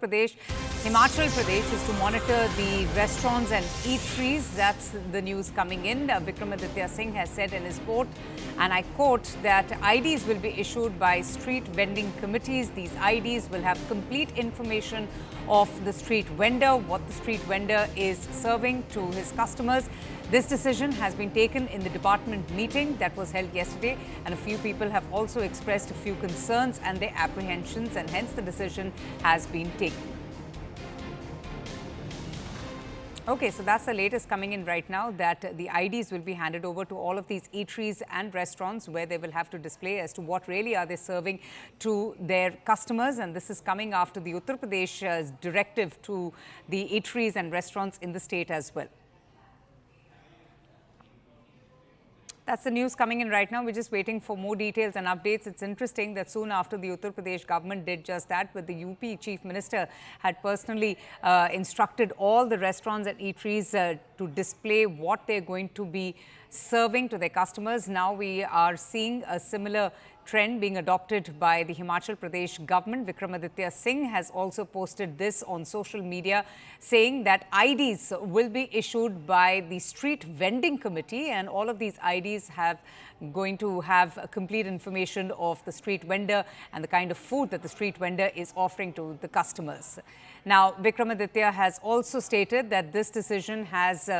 Pradesh, Himachal Pradesh is to monitor the restaurants and eateries. That's the news coming in. Govt Adityanath Singh has said in his report, and I quote, that IDs will be issued by street vending committees. These IDs will have complete information of the street vendor, what the street vendor is serving to his customers. This decision has been taken in the department meeting that was held yesterday, and a few people have also expressed a few concerns and their apprehensions, and hence the decision has been taken. Okay, so that's the latest coming in right now, that the IDs will be handed over to all of these eateries and restaurants, where they will have to display as to what really are they serving to their customers. And this is coming after the Uttar Pradesh directive to the eateries and restaurants in the state as well. That's the news coming in right now. We're just waiting for more details and updates. It's interesting that soon after the Uttar Pradesh government did just that, but the UP Chief Minister had personally instructed all the restaurants and eateries to display what they're going to be serving to their customers. Now we are seeing a similar trend being adopted by the Himachal Pradesh government. Govt Adityanath Singh has also posted this on social media, saying that IDs will be issued by the street vending committee, and all of these IDs going to have complete information of the street vendor and the kind of food that the street vendor is offering to the customers. Now, Govt Adityanath has also stated that this decision has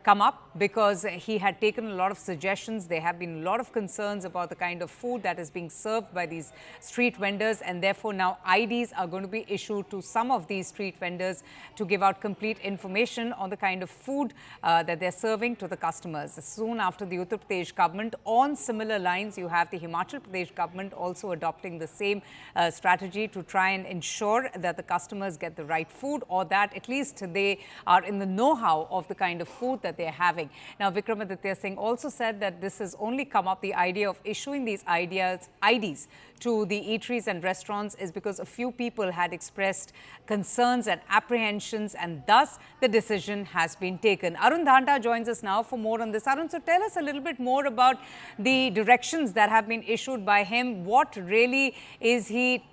come up because he had taken a lot of suggestions. There have been a lot of concerns about the kind of food that is being served by these street vendors, and therefore now IDs are going to be issued to some of these street vendors to give out complete information on the kind of food that they're serving to the customers. Soon after the Uttar Pradesh government, on similar lines, you have the Himachal Pradesh government also adopting the same strategy to try and ensure that the customers get the right food, or that at least they are in the know-how of the kind of food that they're having. Now, Govt Adityanath Singh also said that this has only come up, the idea of issuing these IDs to the eateries and restaurants, is because a few people had expressed concerns and apprehensions, and thus the decision has been taken. Arun Dhanta joins us now for more on this. Arun, so tell us a little bit more about the directions that have been issued by him. What really is he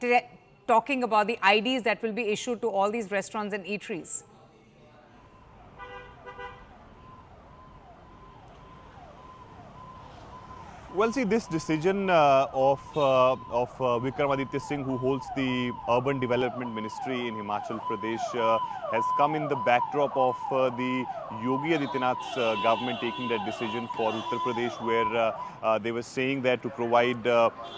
talking about, the IDs that will be issued to all these restaurants and eateries? Well, see, this decision of Govt Adityanath Singh, who holds the Urban Development Ministry in Himachal Pradesh, has come in the backdrop of the Yogi Adityanath's government taking that decision for Uttar Pradesh, where they were saying that to provide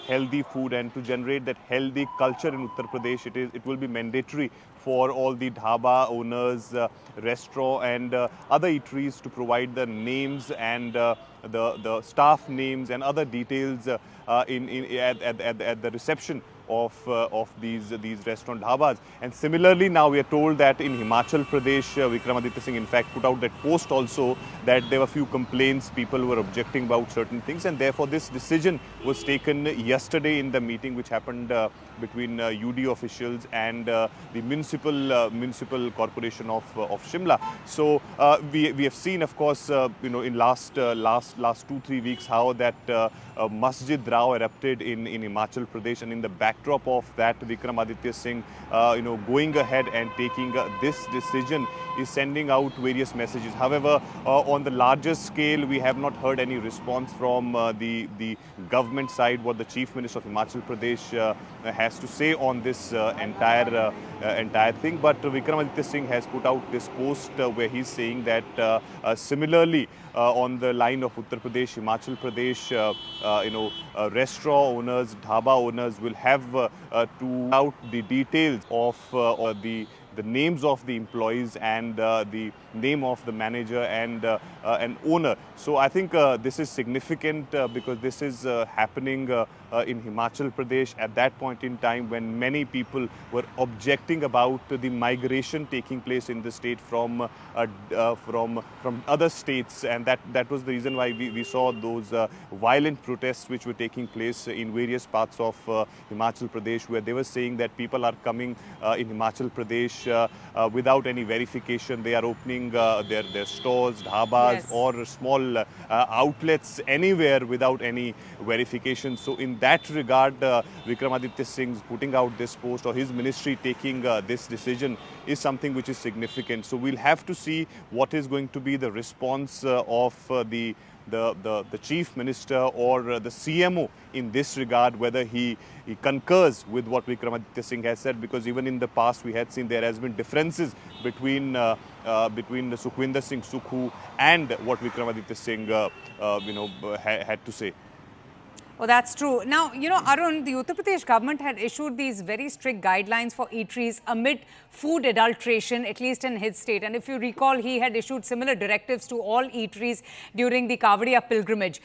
healthy food and to generate that healthy culture in Uttar Pradesh, it will be mandatory for all the dhaba owners, restaurant and other eateries to provide the names and the staff names and other details at the reception of these restaurant dhabas. And similarly, now we are told that in Himachal Pradesh, Govt Adityanath Singh in fact put out that post also, that there were few complaints, people were objecting about certain things, and therefore this decision was taken yesterday in the meeting which happened between UD officials and the municipal corporation of Shimla. So we have seen, of course, in last 2-3 weeks how that Masjid Rao erupted in Himachal Pradesh, and in the backdrop of that, Govt Adityanath Singh, going ahead and taking this decision is sending out various messages. However, on the larger scale, we have not heard any response from the government side, what the Chief Minister of Himachal Pradesh has to say on this entire thing. But Govt Adityanath Singh has put out this post where he's saying that similarly, on the line of Uttar Pradesh, Himachal Pradesh, restaurant owners, dhaba owners will have to out the details of the names of the employees and the name of the manager and an owner. So I think this is significant because this is happening in Himachal Pradesh at that point in time when many people were objecting about the migration taking place in the state from other states, and that was the reason why we saw those violent protests which were taking place in various parts of Himachal Pradesh, where they were saying that people are coming in Himachal Pradesh without any verification. They are opening their stores, dhabas, Yes. or small outlets anywhere without any verification. So in that regard, Vikramaditya Singh's putting out this post, or his ministry taking this decision, is something which is significant. So we'll have to see what is going to be the response of the chief minister or the CMO in this regard, whether he concurs with what Vikramaditya Singh has said, because even in the past we had seen there has been differences between Sukhwinder Singh Sukhu and what Vikramaditya Singh had to say. Oh, that's true. Now, Arun, the Uttar Pradesh government had issued these very strict guidelines for eateries amid food adulteration, at least in his state. And if you recall, he had issued similar directives to all eateries during the Kavadiya pilgrimage.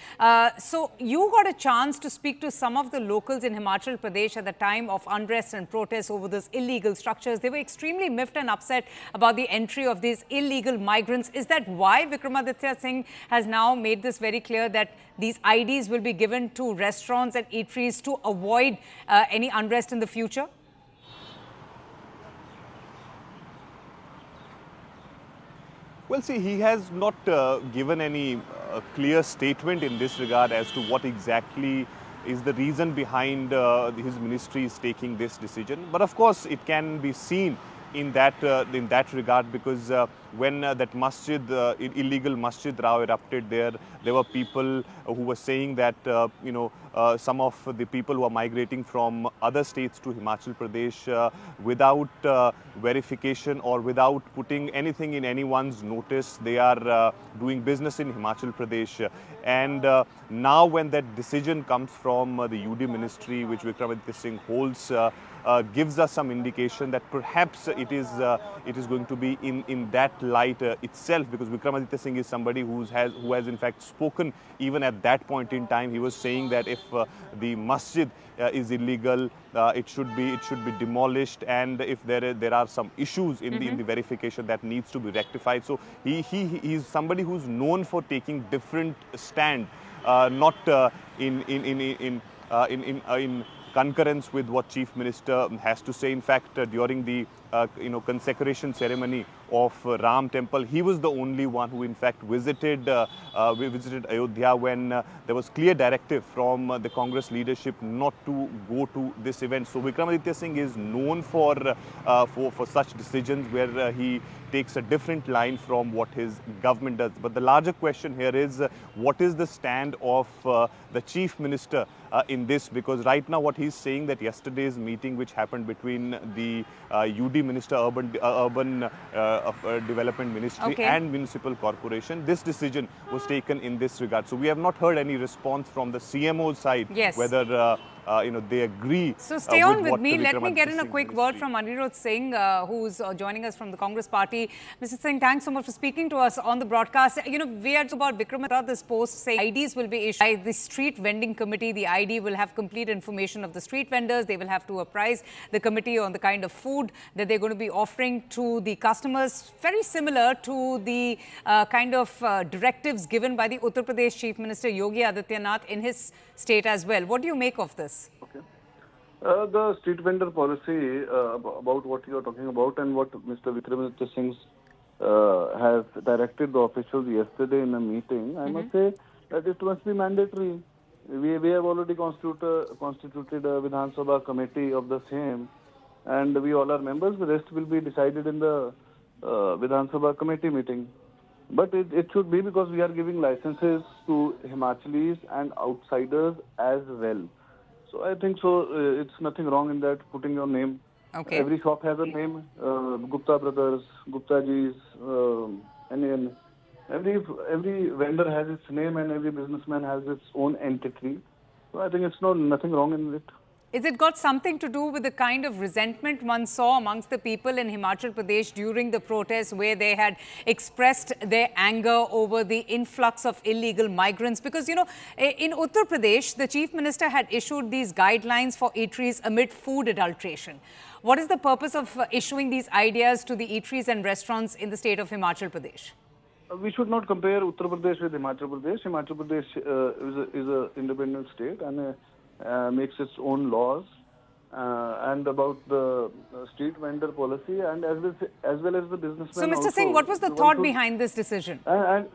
So you got a chance to speak to some of the locals in Himachal Pradesh at the time of unrest and protests over these illegal structures. They were extremely miffed and upset about the entry of these illegal migrants. Is that why Vikramaditya Singh has now made this very clear that these IDs will be given to restaurants and eateries to avoid any unrest in the future? Well, see, he has not given any clear statement in this regard as to what exactly is the reason behind his ministry is taking this decision. But of course, it can be seen in that regard, because when that masjid, illegal masjid Rao erupted there were people who were saying that some of the people who are migrating from other states to Himachal Pradesh without verification or without putting anything in anyone's notice, they are doing business in Himachal Pradesh. And now when that decision comes from the UD ministry, which Vikramaditya Singh holds, gives us some indication that perhaps it is going to be in that light itself, because Vikramaditya Singh is somebody who has in fact spoken even at that point in time. He was saying that if the masjid is illegal, it should be demolished, and if there are some issues in the verification, that needs to be rectified. So he is somebody who's known for taking different stand, not in concurrence with what Chief Minister has to say. In fact, during the consecration ceremony of Ram Temple, he was the only one who in fact visited Ayodhya when there was clear directive from the Congress leadership not to go to this event. So Vikramaditya Singh is known for such decisions where he takes a different line from what his government does. But the larger question here is what is the stand of the Chief Minister in this? Because right now what he's saying, that yesterday's meeting which happened between the UD Minister, Urban Development Ministry and Municipal Corporation, this decision was taken in this regard. So we have not heard any response from the CMO side, whether they agree. So stay on with me. Let me get in a quick word from Anirudh Singh, who's joining us from the Congress party. Mr. Singh, thanks so much for speaking to us on the broadcast. We had about Vikramaditya, this post saying IDs will be issued by the street vending committee. The ID will have complete information of the street vendors. They will have to apprise the committee on the kind of food that they're going to be offering to the customers, very similar to the kind of directives given by the Uttar Pradesh Chief Minister Yogi Adityanath in his state as well. What do you make of this? Okay. The street vendor policy, about what you are talking about and what Mr. Vikramaditya Singh has directed the officials yesterday in a meeting, I must say that it must be mandatory. We have already constituted a Vidhan Sabha committee of the same, and we all are members. The rest will be decided in the Vidhan Sabha committee meeting. But it should be, because we are giving licenses to Himachalis and outsiders as well. So I think it's nothing wrong in that, putting your name. Okay. Every shop has a name, Gupta brothers, Gupta Ji's, and every vendor has its name, and every businessman has its own entity. So I think it's nothing wrong in it. Is it got something to do with the kind of resentment one saw amongst the people in Himachal Pradesh during the protests, where they had expressed their anger over the influx of illegal migrants? Because, in Uttar Pradesh, the Chief Minister had issued these guidelines for eateries amid food adulteration. What is the purpose of issuing these ideas to the eateries and restaurants in the state of Himachal Pradesh? We should not compare Uttar Pradesh with Himachal Pradesh. Himachal Pradesh is an independent state and makes its own laws. and about the street vendor policy, and as well as the businessmen. So, Mr. also, Singh, what was the one thought should- behind this decision? and